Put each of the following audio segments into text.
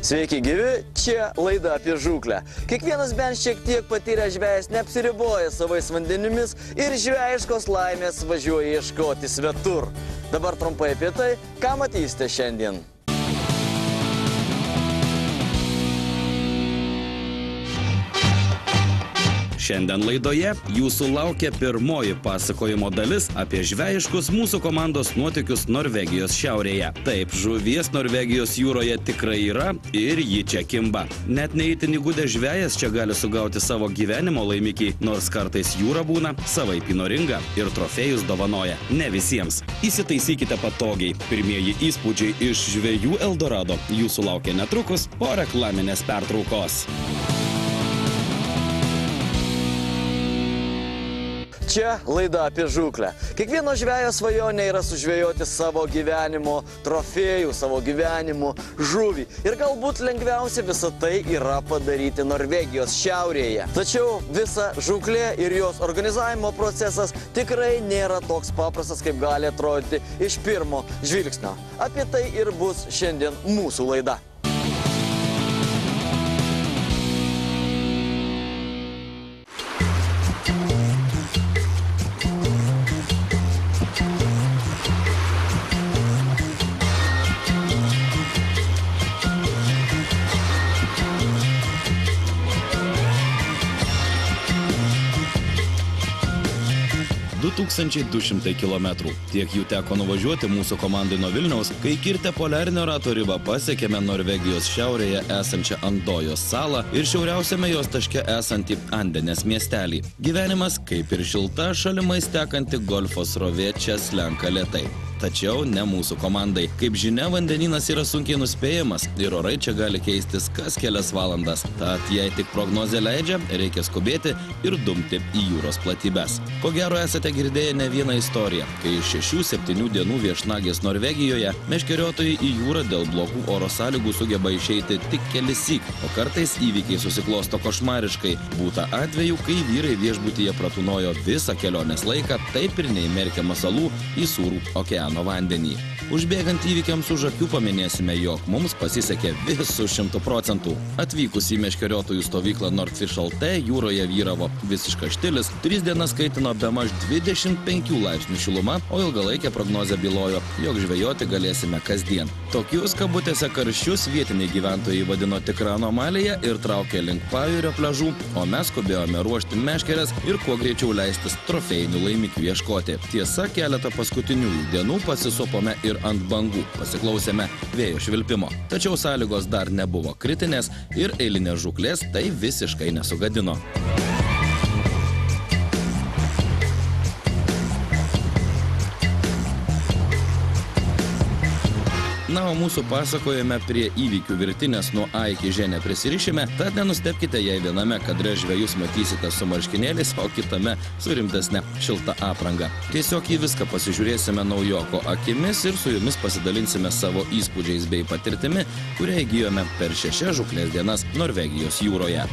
Sveiki gyvi, čia laida apie žūklę. Kiekvienas bent šiek tiek patyrę žvejas neapsiriboja savais vandenimis ir žvejiškos laimės važiuoja ieškoti svetur. Dabar trumpai apie tai, ką matysite šiandien. Šiandien laidoje jūsų laukia pirmoji pasakojimo dalis apie žvejiškus mūsų komandos nuotykius Norvegijos šiaurėje. Taip, žuvies Norvegijos jūroje tikrai yra ir ji čia kimba. Net neįtin įgudęs žvejas čia gali sugauti savo gyvenimo laimikį, nors kartais jūra būna savaip įnoringa ir trofėjus dovanoja ne visiems. Įsitaisykite patogiai. Pirmieji įspūdžiai iš žvejų Eldorado jūsų laukia netrukus po reklaminės pertraukos. Čia laida apie žūklę. Kiekvieno žvejo svajonė yra sužvejoti savo gyvenimo trofėjų, savo gyvenimo žuvį. Ir galbūt lengviausia visą tai yra padaryti Norvegijos šiaurėje. Tačiau visa žūklė ir jos organizavimo procesas tikrai nėra toks paprastas, kaip gali atrodyti iš pirmo žvilgsnio. Apie tai ir bus šiandien mūsų laida. – 2200 kilometrų. Tiek jų teko nuvažiuoti mūsų komandai nuo Vilniaus, kai kirtę poliarinio rato ribą pasiekėme Norvegijos šiaurėje esančią Andojos salą ir šiauriausiame jos taške esantį Andenės miestelį. Gyvenimas, kaip ir šilta, šalimais tekanti golfo srovė čia slenka lėtai. Tačiau ne mūsų komandai. Kaip žinia, vandenynas yra sunkiai nuspėjamas ir orai čia gali keistis kas kelias valandas. Tad jei tik prognozė leidžia, reikia skubėti ir dumti į jūros platybes. Ko gero esate girdėję ne vieną istoriją, kai iš 6-7 dienų viešnagės Norvegijoje meškeriotojai į jūrą dėl blogų oro sąlygų sugeba išeiti tik kelissyk, o kartais įvykiai susiklosto košmariškai. Būta atvejų, kai vyrai viešbutyje pratūnojo visą kelionės laiką, taip ir neįmerkiamą salų į sūrų okeaną vandenį. Užbėgant įvykiams už akių paminėsime, jog mums pasisekė visu 100%. Atvykus į meškeriotojų stovyklą Nordfish LT jūroje vyravo visiškas štilis, 3 dienas kaitino bemaž 25 laipsnių šiluma, o ilgalaikė prognozė bylojo, jog žvejoti galėsime kasdien. Tokius kabutėse karščius vietiniai gyventojai vadino tikrą anomaliją ir traukė link pajūrio pliažų, o mes skubėjome ruošti meškeres ir kuo greičiau leistis trofėjinių laimikių ieškoti. Tiesa, keletą paskutiniųjų dienų pasisopome ir ant bangų, pasiklausėme vėjo švilpimo. Tačiau sąlygos dar nebuvo kritinės ir eilinės žūklės tai visiškai nesugadino. Na, o mūsų pasakojame prie įvykių virtinės nuo A iki Ž neprisirišime, tad nenustebkite, jei viename kadre žvejus matysite su marškinėliais, o kitame su rimtesne šilta apranga. Tiesiog į viską pasižiūrėsime naujoko akimis ir su jumis pasidalinsime savo įspūdžiais bei patirtimi, kurią įgijome per 6 žūklės dienas Norvegijos jūroje.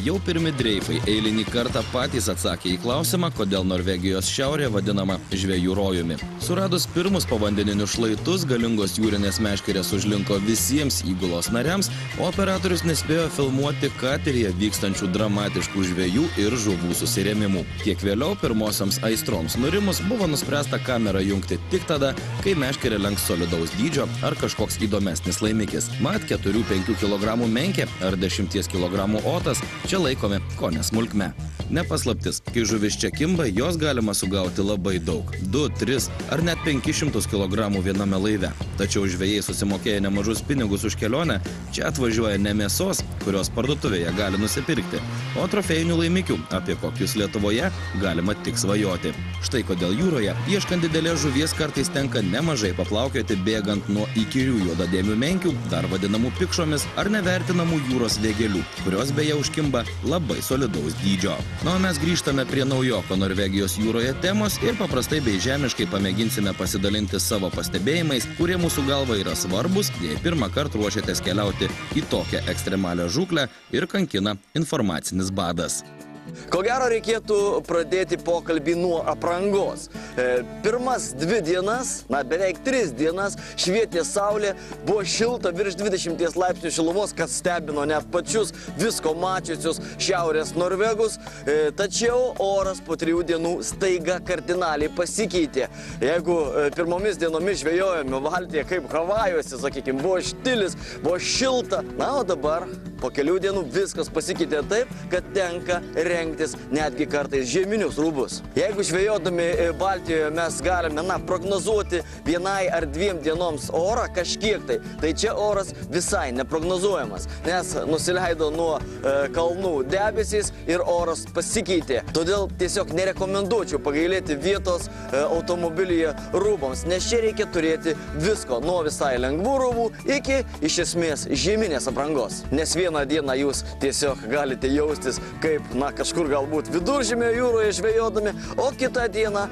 Jau pirmi dreifai eilinį kartą patys atsakė į klausimą, kodėl Norvegijos šiaurė vadinama žvejų rojumi. Suradus pirmus povandeninius šlaitus, galingos jūrinės meškerės užlinko visiems įgulos nariams, o operatorius nespėjo filmuoti kateryje vykstančių dramatiškų žvejų ir žuvų susirėmimų. Kiek vėliau pirmosioms aistroms nurimus buvo nuspręsta kamerą jungti tik tada, kai meškerė lenks solidaus dydžio ar kažkoks įdomesnis laimikis. Mat 4-5 kg menkė ar 10 kg otas čia laikomi kone smulkme. Nepaslaptis, kai žuvis čia kimba, jos galima sugauti labai daug – 2, 3 ar net 500 kg viename laive. Tačiau žvejai susimokėję nemažus pinigus už kelionę, čia atvažiuoja ne mėsos, kurios parduotuvėje gali nusipirkti, o trofėjinių laimikių, apie kokius Lietuvoje galima tik svajoti. Štai kodėl jūroje, ieškant didelės žuvies, kartais tenka nemažai paplaukioti bėgant nuo įkyrių juodadėmių menkių, dar vadinamų pikšomis ar nevertinamų jūros vėgėlių, kurios beje užkimba labai solidaus dydžio. Na, o mes grįžtame prie naujoko Norvegijos jūroje temos ir paprastai bei žemiškai pamėginsime pasidalinti savo pastebėjimais, kurie mūsų galva yra svarbus, jei pirmą kartą ruošiatės keliauti į tokią ekstremalią žūklę ir kankina informacinis badas. Ko gero reikėtų pradėti pokalbį nuo aprangos. Pirmas 2 dienas, beveik 3 dienas švietė saulė, buvo šilta virš 20 laipsnių šilumos, kas stebino net pačius visko mačiusius šiaurės norvegus. Tačiau oras po 3 dienų staiga kardinaliai pasikeitė. Jeigu pirmomis dienomis žvejojame valtyje kaip Havajuose, sakykime, buvo štilis, buvo šilta, o dabar po kelių dienų viskas pasikeitė taip, kad tenka rengtis netgi kartais žieminius rūbus. Jeigu žvejodami Baltijoje mes galime prognozuoti 1 ar 2 dienoms orą kažkiek tai čia oras visai neprognozuojamas, nes nusileido nuo kalnų debesys ir oras pasikeitė. Todėl tiesiog nerekomenduočiau pagailėti vietos automobilyje rūbams, nes čia reikia turėti visko, nuo visai lengvų rūbų iki iš esmės žieminės aprangos. Nes vieną dieną jūs tiesiog galite jaustis kaip, kažkur galbūt viduržemio jūroje žvejodami, o kitą dieną,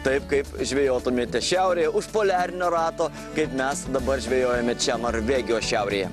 taip kaip žvejotumėte šiaurėje už poliarinio rato, kaip mes dabar žvejojame čia Norvegijos šiaurėje.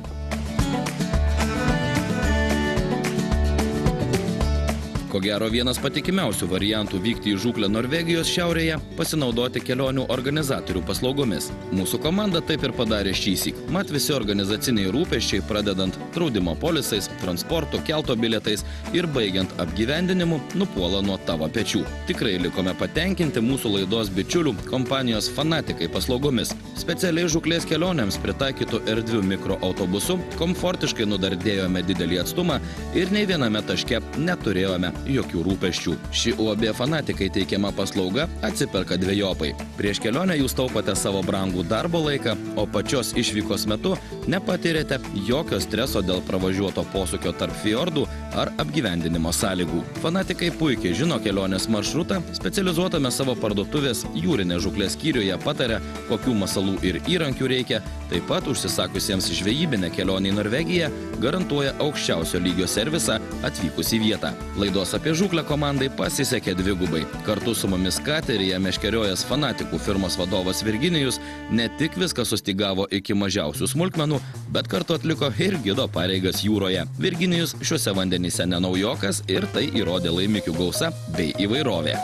Ko gero vienas patikimiausių variantų vykti į žūklę Norvegijos šiaurėje – pasinaudoti kelionių organizatorių paslaugomis. Mūsų komanda taip ir padarė šįsyk. Mat visi organizaciniai rūpesčiai, pradedant draudimo polisais, transportu, kelto bilietais ir baigiant apgyvendinimu, nupuola nuo tavo pečių. Tikrai likome patenkinti mūsų laidos bičiulių kompanijos Fanatikai paslaugomis. Specialiai žūklės kelionėms pritaikytų erdvių mikroautobusu, komfortiškai nudardėjome didelį atstumą ir nei viename taške neturėjome jokių rūpesčių. Ši UAB Fanatikai teikiama paslauga atsiperka dvejopai. Prieš kelionę jūs taupate savo brangų darbo laiką, o pačios išvykos metu nepatirėte jokio streso dėl pravažiuoto posūkio tarp fjordų ar apgyvendinimo sąlygų. Fanatikai puikiai žino kelionės maršrutą, specializuotame savo parduotuvės jūrinės žūklės skyriuje pataria, kokių masalų ir įrankių reikia, taip pat užsisakusiems žvejybinę kelionę į Norvegiją garantuoja aukščiausio lygio servisą atvykus į vietą. Laidos apie žūklę komandai pasisekė dvigubai. Kartu su mumis kateryje meškeriojęs Fanatikų firmos vadovas Virginijus ne tik viską sustigavo iki mažiausių smulkmenų, bet kartu atliko ir gido pareigas jūroje. Virginijus šiuose vandenyse nenaujokas ir tai įrodė laimikių gausa bei įvairovė.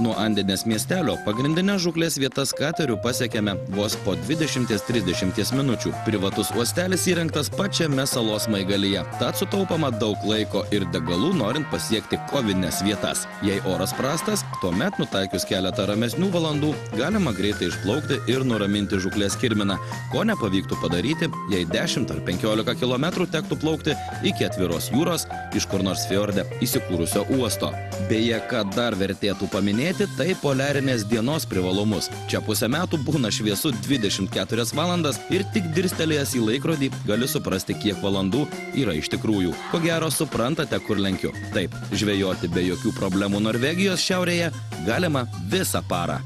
Nuo Andėnės miestelio pagrindinės žūklės vietas katerių pasiekėme vos po 20-30 minučių. Privatus uostelis įrengtas pačiame salos smaigalyje, tad sutaupama daug laiko ir degalų norint pasiekti kovines vietas. Jei oras prastas, tuomet nutaikius keletą ramesnių valandų galima greitai išplaukti ir nuraminti žūklės kirminą, ko nepavyktų padaryti, jei 10 ar 15 km tektų plaukti iki atviros jūros iš kur nors fjorde įsikūrusio uosto. Beje, ką dar vertėtų paminėti, tai poliarinės dienos privalumus. Čia pusę metų būna šviesu 24 valandas ir tik dirstelėjęs į laikrodį gali suprasti, kiek valandų yra iš tikrųjų. Ko gero suprantate, kur lenkiu. Taip, žvejoti be jokių problemų Norvegijos šiaurėje galima visą parą.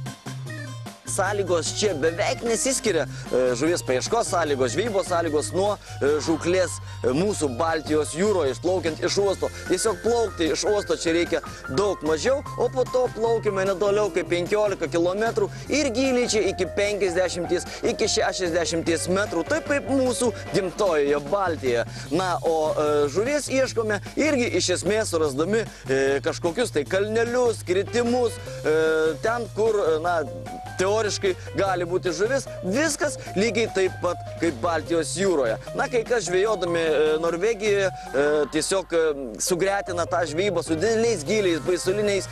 Sąlygos čia beveik nesiskiria, žuvies paieškos sąlygos, žvejybos sąlygos nuo žūklės mūsų Baltijos jūroje išplaukiant iš uosto. Tiesiog plaukti iš uosto čia reikia daug mažiau, o po to plaukime nedoliau kaip 15 km ir giliai čia iki 50, iki 60 metrų, taip kaip mūsų gimtojoje Baltijoje. O žuvies ieškome irgi iš esmės surasdami kažkokius tai kalnelius, kritimus, ten, kur, teoriškai gali būti žuvis, viskas lygiai taip pat kaip Baltijos jūroje. Kai kas žvejodami Norvegijoje tiesiog sugretina tą žvejybą su dideliais gyliais, baisuliniais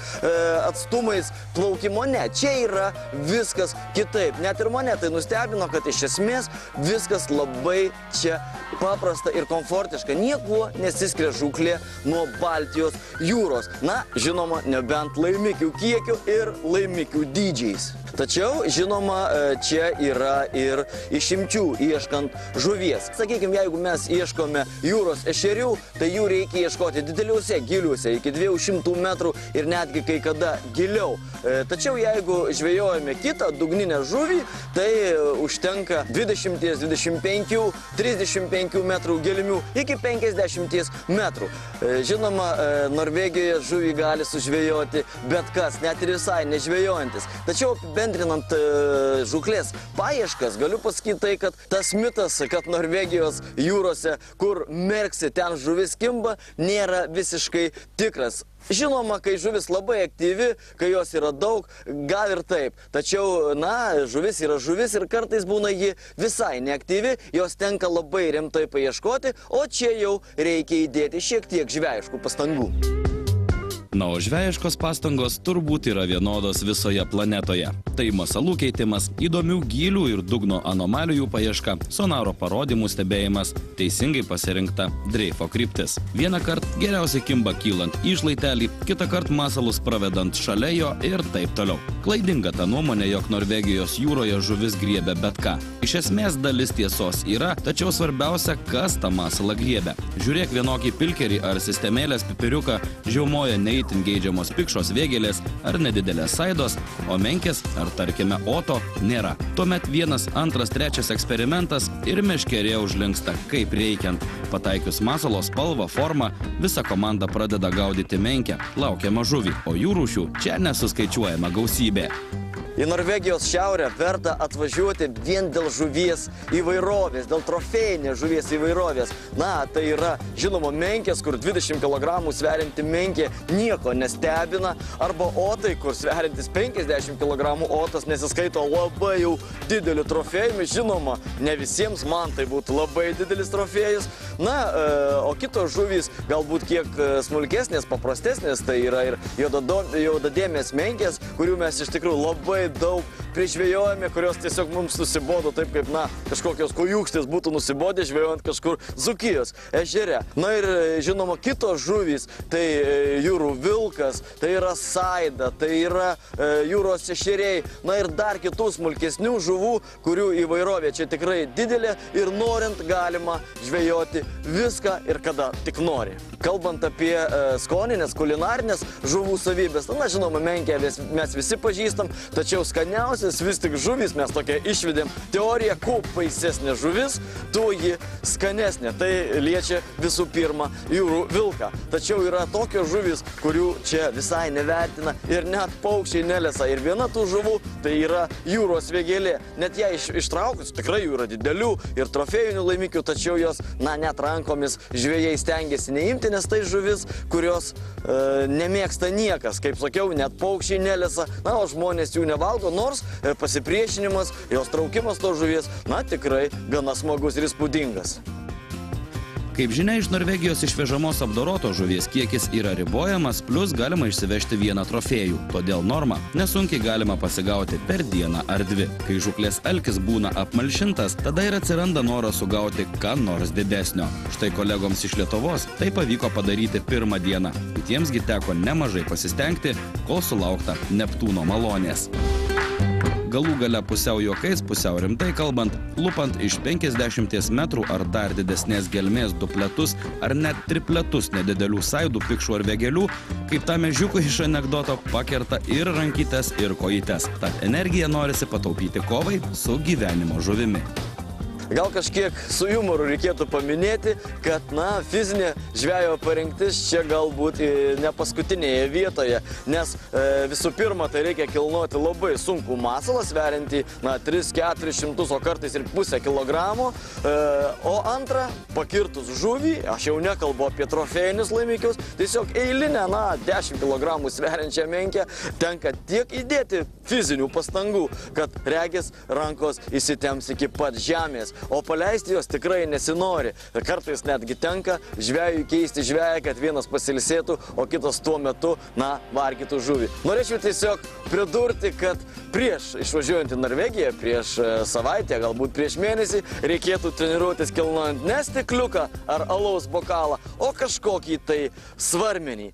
atstumais plaukimo. Ne, čia yra viskas kitaip. Net ir mane tai nustebino, kad iš esmės viskas labai čia paprasta ir komfortiška. Niekuo nesiskiria žūklė nuo Baltijos jūros. Žinoma, nebent laimikių kiekiu ir laimikių dydžiais. Tačiau, žinoma, čia yra ir išimčių ieškant žuvies. Sakykime, jeigu mes ieškome jūros ešerių, tai jų reikia ieškoti dideliuose giliuose, iki 200 metrų ir netgi kai kada giliau. Tačiau jeigu žvejojame kitą dugninę žuvį, tai užtenka 20, 25, 35 metrų gelmių iki 50 metrų. Žinoma, Norvegijoje žuvį gali sužvejoti bet kas, net ir visai nežvejojantis. Tačiau apibendrinant lyginant žuklės paieškas, galiu pasakyti tai, kad tas mitas, kad Norvegijos jūrose, kur merksi, ten žuvis kimba, nėra visiškai tikras. Žinoma, kai žuvis labai aktyvi, kai jos yra daug, gal ir taip. Tačiau, žuvis yra žuvis ir kartais būna ji visai neaktyvi, jos tenka labai rimtai paieškoti, o čia jau reikia įdėti šiek tiek žvejiškų pastangų. Na, o žvejiškos pastangos turbūt yra vienodos visoje planetoje. Tai masalų keitimas, įdomių gylių ir dugno anomalijų paieška, sonaro parodymų stebėjimas, teisingai pasirinkta dreifo kryptis. Vieną kartą geriausiai kimba kylant į šlaitelį, kitą kartą masalus pravedant šalia jo ir taip toliau. Klaidinga ta nuomonė, jog Norvegijos jūroje žuvis griebia bet ką. Iš esmės dalis tiesos yra, tačiau svarbiausia, kas tą masalą griebia. Žiūrėk vienokį pilkerį ar sistemėlės pipiriuką, žiaumoja neįtin geidžiamos pikšos vėgėlės ar nedidelės saidos, o menkės ar tarkime oto nėra. Tuomet vienas, antras, trečias eksperimentas ir meškerė užlinksta kaip reikiant. Pataikius masalo spalvą, formą, visa komanda pradeda gaudyti menkę, laukiamą žuvį, o jų rūšių čia nesuskaičiuojama gausybė. Į Norvegijos šiaurę verta atvažiuoti vien dėl žuvies įvairovės, dėl trofėjinės žuvies įvairovės. Tai yra, žinoma, menkės, kur 20 kg sverianti menkė nieko nestebina, arba otai, kur sveriantis 50 kg otas nesiskaito labai jau dideliu trofėjumi. Žinoma, ne visiems, man tai būtų labai didelis trofėjus. O kitos žuvys galbūt kiek smulkesnės, paprastesnės, tai yra ir juodadėmės menkės, kurių mes iš tikrųjų labai daug prižvėjojame, kurios tiesiog mums nusibodo taip, kaip, kažkokios kojūkštės būtų nusibodę žvėjojant kažkur Dzūkijos ežere. Ir, žinoma, kitos žuvys, tai jūrų vilkas, tai yra saida, tai yra jūros ešeriai, ir dar kitų smulkesnių žuvų, kurių įvairovė čia tikrai didelė ir norint galima žvėjoti viską ir kada tik nori. Kalbant apie skoninės, kulinarinės žuvų savybės, žinoma, menkę mes visi pažįstam, tačiau skaniausias vis tik žuvis, mes tokia išvedėm teoriją, kuo baisesnė žuvis, tuo ji skanesnė. Tai liečia visų pirma jūrų vilką. Tačiau yra tokios žuvis, kurių čia visai nevertina ir net paukščiai nelesa. Ir viena tų žuvų tai yra jūros vėgėlė. Net ją ištraukus, tikrai jų yra didelių ir trofėjinių laimikių, tačiau jos, net rankomis žvejai stengiasi neimti, nes tai žuvis, kurios nemėgsta niekas. Kaip sakiau, net paukščiai nelesa, o žmonės jų nevalgo, nors pasipriešinimas, jos traukimas to žuvies, tikrai gana smagus ir įspūdingas. Kaip žinia, iš Norvegijos išvežamos apdorotos žuvies kiekis yra ribojamas, plus galima išsivežti vieną trofėjų. Todėl normą nesunkiai galima pasigauti per dieną ar dvi. Kai žuklės alkis būna apmalšintas, tada ir atsiranda noras sugauti ką nors didesnio. Štai kolegoms iš Lietuvos tai pavyko padaryti pirmą dieną. Kitiems teko nemažai pasistengti, kol sulaukta Neptūno malonės. Galų gale pusiau juokais, pusiau rimtai kalbant, lupant iš 50 metrų ar dar didesnės gelmės dupletus ar net tripletus nedidelių saidų, pikšų ar vėgėlių, kaip tam ežiukui iš anekdoto pakerta ir rankytes, ir kojytes. Tad energiją norisi pataupyti kovai su gyvenimo žuvimi. Gal kažkiek su jumoru reikėtų paminėti, kad, fizinė žvejo parengtis čia galbūt ne paskutinėje vietoje, nes visų pirma, tai reikia kilnoti labai sunkų masalą, sveriantį 300-400, o kartais ir pusę kilogramo, o antra, pakirtus žuvį, aš jau nekalbu apie trofėjinius laimikius, tiesiog eilinę, 10 kg sveriančią menkę, tenka tiek įdėti fizinių pastangų, kad regis rankos įsitemps iki pat žemės. O paleisti jos tikrai nesinori. Kartais netgi tenka žvejui keisti žveją, kad vienas pasilsėtų, o kitas tuo metu, vargytų žuvį. Norėčiau tiesiog pridurti, kad prieš išvažiuojant į Norvegiją, prieš savaitę, galbūt prieš mėnesį, reikėtų treniruotis kilnojant ne stikliuką ar alaus bokalą, o kažkokį tai svarmenį.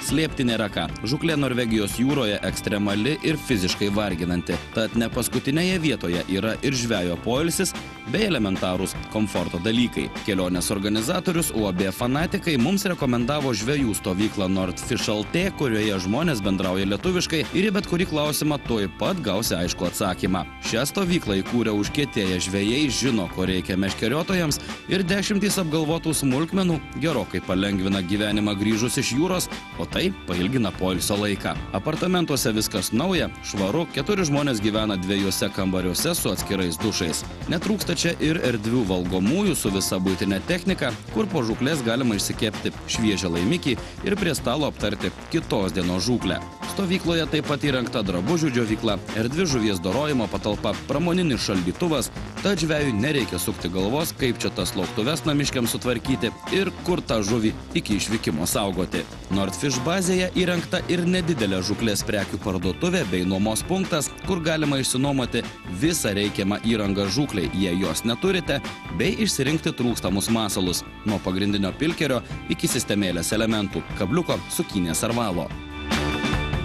Slėpti nėra ką. Žuklė Norvegijos jūroje ekstremali ir fiziškai varginanti. Tad ne paskutinėje vietoje yra ir žvejo poilsis bei elementarūs komforto dalykai. Kelionės organizatorius UAB Fanatikai mums rekomendavo žvejų stovyklą Nordfish LT, kurioje žmonės bendrauja lietuviškai ir į bet kurį klausimą tuoj pat gausi aišku atsakymą. Šią stovyklą įkūrę užkietėję žvejai žino, ko reikia meškeriotojams ir dešimtys apgalvotų smulkmenų gerokai palengvina gyvenimą grįžus iš jūros, o tai Tai pailgina poilsio laiką. Apartamentuose viskas nauja, švaru, 4 žmonės gyvena 2 kambariuose su atskirais dušais. Netrūksta čia ir erdvių valgomųjų su visa buitinė technika, kur po žūklės galima išsikepti šviežią laimikį ir prie stalo aptarti kitos dienos žūklę. Stovykloje taip pat įrengta drabužių džiovykla, erdvi žuvies dorojimo patalpa, pramoninis šaldytuvas, tad žvejui nereikia sukti galvos, kaip čia tas lauktuves namiškiams sutvarkyti ir kur tą žuvį iki išvykimo saugoti. Nordfish bazėje įrengta ir nedidelė žūklės prekių parduotuvė bei nuomos punktas, kur galima išsinuomoti visą reikiamą įrangą žūklei, jei jos neturite, bei išsirinkti trūkstamus masalus, nuo pagrindinio pilkerio iki sistemėlės elementų, kabliuko, sukynės ar valo.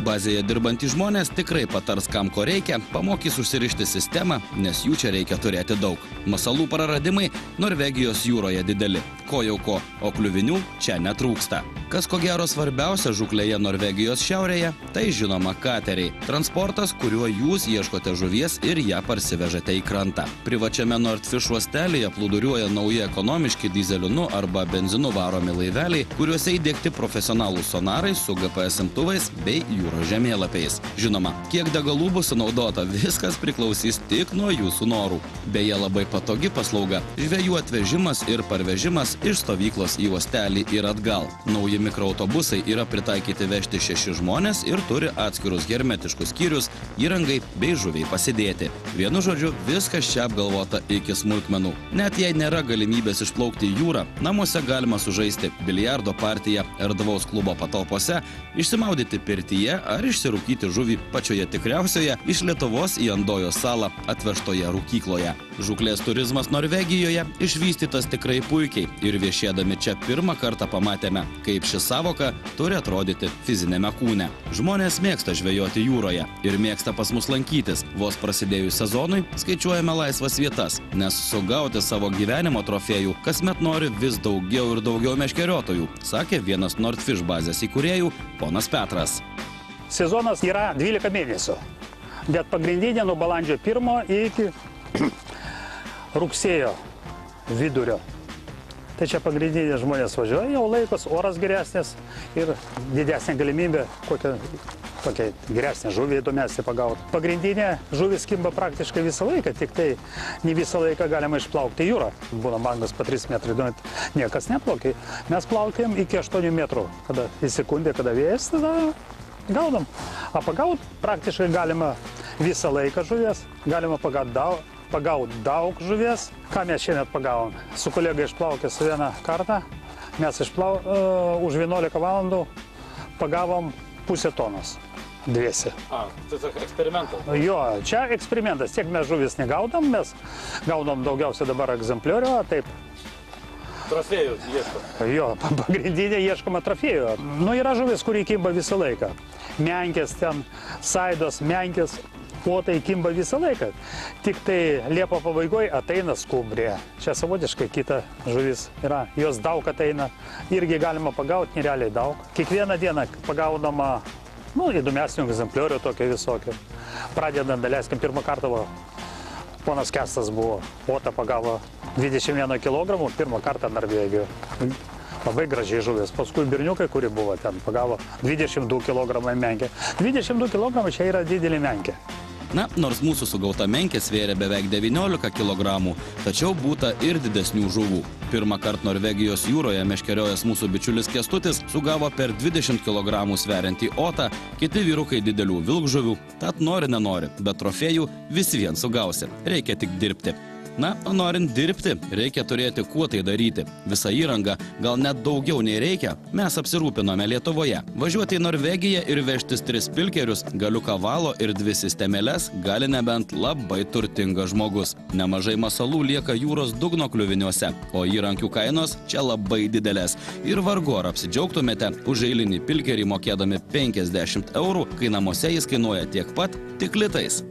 Bazėje dirbantys žmonės tikrai patars, kam ko reikia, pamokys užsirišti sistemą, nes jų čia reikia turėti daug. Masalų praradimai Norvegijos jūroje dideli. Ko jau ko, o kliuvinių čia netrūksta. Kas ko gero svarbiausia žūklėje Norvegijos šiaurėje, tai žinoma kateriai. Transportas, kuriuo jūs ieškote žuvies ir ją parsivežate į krantą. Privačiame Nordfish uostelyje plūduriuoja nauji ekonomiški dyzelinu arba benzinu varomi laiveliai, kuriuose įdiegti profesionalūs sonarai su GPS imtuvais bei jūros žemėlapiais. Žinoma, kiek degalų bus sunaudota, viskas priklausys tik nuo jūsų norų. Beje, labai patogi paslauga – žvejų atvežimas ir parvežimas iš stovyklos į uostelį ir atgal. Nauji mikroautobusai yra pritaikyti vežti 6 žmonės ir turi atskirus hermetiškus skyrius, įrangai bei žuviai pasidėti. Vienu žodžiu, viskas čia apgalvota iki smulkmenų. Net jei nėra galimybės išplaukti į jūrą, namuose galima sužaisti biliardo partiją erdvaus klubo patalpose, išsimaudyti pirtyje ar išsirūkyti žuvį pačioje tikriausioje iš Lietuvos į Andojos salą atvežtoje rūkykloje. Žūklės turizmas Norvegijoje išvystytas tikrai puikiai ir viešėdami čia pirmą kartą pamatėme, kaip ši savoka turi atrodyti fizinėme kūne. Žmonės mėgsta žvejoti jūroje ir mėgsta pas mus lankytis. Vos prasidėjus sezonui skaičiuojame laisvas vietas, nes sugauti savo gyvenimo trofėjų kasmet nori vis daugiau ir daugiau meškeriotojų, sakė vienas Nordfish bazės įkūrėjų, ponas Petras. Sezonas yra 12 mėnesių, bet pagrindinė nuo balandžio 1 iki rugsėjo vidurio. Tai čia pagrindinė žmonės važiuoja, jau laikos, oras geresnis ir didesnė galimybė kokią geresnę žuvį įdomesnį pagauti. Pagrindinė žuvis kimba praktiškai visą laiką, tik tai ne visą laiką galima išplaukti jūrą. Būna bangos po 3 metrai, niekas neplaukia. Mes plaukiam iki 8 metrų, kada į sekundę, kada vėjas, tada gaudam. O pagaut praktiškai galima visą laiką žuvies, galima pagauti daug žuvies. Ką mes šiandien pagavom? Su kolega išplaukęs vieną kartą, mes už 11 valandų pagavom pusę tonos. Dviesi. Tai eksperimentas? Jo, čia eksperimentas. Tiek mes žuvis negaudam, mes gaudam daugiausia dabar egzempliorių, taip. Trofėjų ieško? Jo, pagrindinė ieškoma trofėjų. Yra žuvis, kurį kimba visą laiką. Menkės ten, saidos, menkės, potai kimba visą laiką. Tik tai Liepo pabaigoje ateina skumbrė. Čia savotiškai kita žuvis yra. Jos daug ateina. Irgi galima pagauti, nerealiai daug. Kiekvieną dieną pagaudama įdomesnių egzempliorių tokia visokių. Pradedant, daleiskim, pirmą kartą ponas Kestas buvo. Potą pagavo 21 kg, pirmą kartą Norvegijoje. Labai gražiai žuvis. Paskui berniukai, kuri buvo ten, pagavo 22 kg menkę. 22 kg čia yra didelė menkė. Na, nors mūsų sugauta menkė svėrė beveik 19 kg, tačiau būta ir didesnių žuvų. Pirmą kartą Norvegijos jūroje meškeriojęs mūsų bičiulis Kęstutis sugavo per 20 kg sveriantį otą, kiti vyrukai didelių vilkžuvių, tad nori nenori, bet trofėjų vis vien sugausi. Reikia tik dirbti. Na, o norint dirbti, reikia turėti kuo tai daryti. Visą įrangą, gal net daugiau nei reikia, mes apsirūpinome Lietuvoje. Važiuoti į Norvegiją ir vežtis 3 pilkerius, galiuką valo ir 2 sistemėles gali nebent labai turtingas žmogus. Nemažai masalų lieka jūros dugno kliuviniuose, o įrankių kainos čia labai didelės. Ir vargu ar apsidžiaugtumėte už eilinį pilkerį mokėdami 50 €, kai namuose jis kainuoja tiek pat, tik litais.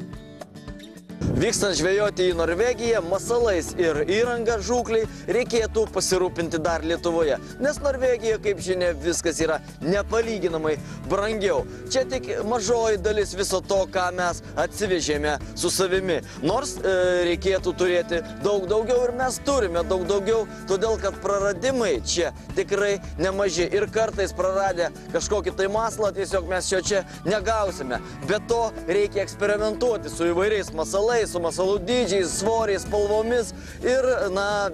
Vykstant žvejoti į Norvegiją, masalais ir įranga žūkliai reikėtų pasirūpinti dar Lietuvoje, nes Norvegijoje, kaip žinia, viskas yra nepalyginamai brangiau. Čia tik mažoji dalis viso to, ką mes atsivežėme su savimi. Nors reikėtų turėti daug daugiau ir mes turime daug daugiau, todėl kad praradimai čia tikrai nemaži. Ir kartais praradę kažkokį tai masalą, tiesiog mes čia negausime. Be to reikia eksperimentuoti su įvairiais masalais, su masalų dydžiais, svoriais, spalvomis ir,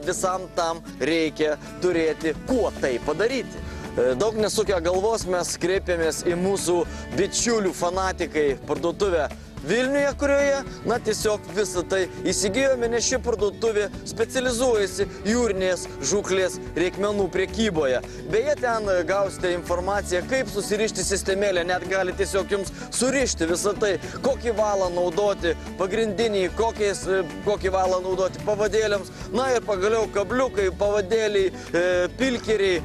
visam tam reikia turėti, kuo tai padaryti. Daug nesukę galvos mes kreipėmės į mūsų bičiulių fanatikai parduotuvę Vilniuje, kurioje, tiesiog visą tai įsigijome, nes ši parduotuvė specializuojasi jūrinės žūklės reikmenų prekyboje. Beje, ten gausite informaciją, kaip susirišti sistemėlę, net gali tiesiog jums surišti visą tai, kokį valą naudoti pagrindinį, kokį valą naudoti pavadėliams, ir pagaliau kabliukai, pavadėliai, pilkeriai,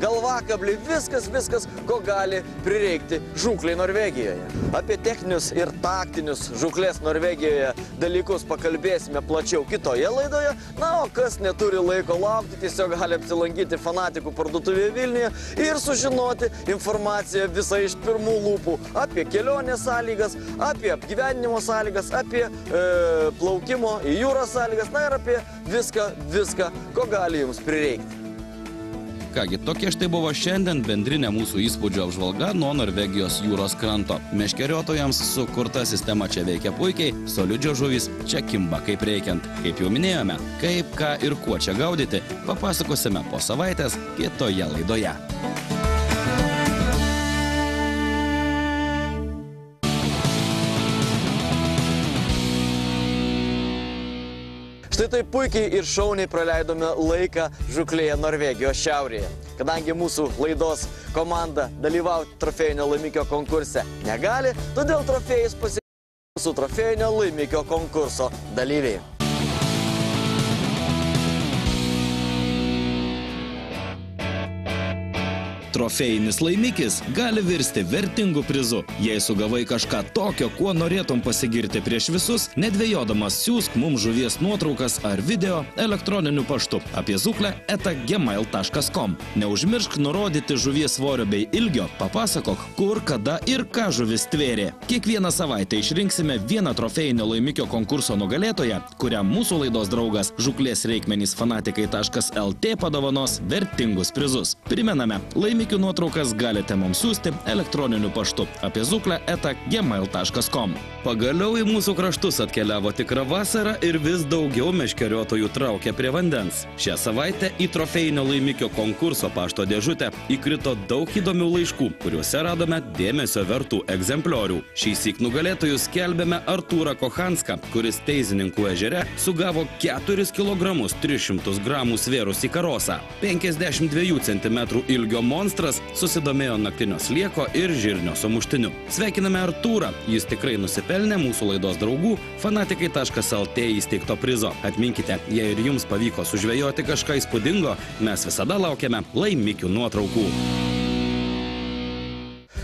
galvakabliai, viskas, ko gali prireikti žūklei Norvegijoje. Apie techninius ir taktinius žūklės Norvegijoje dalykus pakalbėsime plačiau kitoje laidoje. O kas neturi laiko laukti, tiesiog gali apsilankyti fanatikų parduotuvėje Vilniuje ir sužinoti informaciją visą iš pirmų lūpų apie kelionės sąlygas, apie apgyvendinimo sąlygas, apie plaukimo į jūrą sąlygas, ir apie viską, ko gali jums prireikti. Kągi, tokia štai buvo šiandien bendrinė mūsų įspūdžio apžvalga nuo Norvegijos jūros kranto. Meškeriotojams sukurta sistema čia veikia puikiai, solidžios žuvys čia kimba kaip reikiant. Kaip jau minėjome, kaip, ką ir kuo čia gaudyti, papasakosime po savaitės kitoje laidoje. Štai taip puikiai ir šauniai praleidome laiką žūklėje Norvegijos šiaurėje. Kadangi mūsų laidos komanda dalyvauti trofėjinio laimikio konkurse negali, todėl trofėjus pasirinko mūsų trofėjinio laimikio konkurso dalyviai. Trofėjinis laimikis gali virsti vertingu prizu. Jei sugavai kažką tokio, kuo norėtum pasigirti prieš visus, nedvejodamas siųsk mums žuvies nuotraukas ar video elektroniniu paštu apie zukle@gmail.com. Neužmiršk nurodyti žuvies svorio bei ilgio, papasakok, kur, kada ir ką žuvis tvėrė. Kiekvieną savaitę išrinksime vieną trofėjinio laimikio konkurso nugalėtoją, kuriam mūsų laidos draugas žuklės reikmenys fanatikai.lt padovanos vertingus prizus. Primename, laimikių nuotraukas galite mums siųsti elektroniniu paštu apie zukle@gmail.com. Pagaliau į mūsų kraštus atkeliavo tikra vasara ir vis daugiau meškeriotojų traukia prie vandens. Šią savaitę į trofėjinio laimikio konkurso pašto dėžutę įkrito daug įdomių laiškų, kuriuose radome dėmesio vertų egzempliorių. Šįsyk nugalėtojus skelbėme Artūrą Kochanską, kuris Teizininkų ežere sugavo 4 kg 300 gramų svėrusį karosą. 52 cm ilgio monstras susidomėjo naktinio slieko ir žirnio sumuštiniu. Sveikiname Artūrą, jis tikrai nusipelnė mūsų laidos draugų fanatikai.lt įsteigto prizo. Atminkite, jei ir jums pavyko sužvejoti kažką įspūdingo, mes visada laukiame laimikių nuotraukų.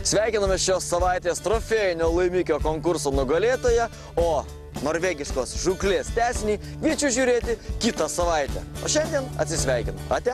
Sveikiname šios savaitės trofėjinio laimikio konkurso nugalėtoją, o norvegiškos žūklės tęsinį kviečiu žiūrėti kitą savaitę. O šiandien atsisveikinu. Ate!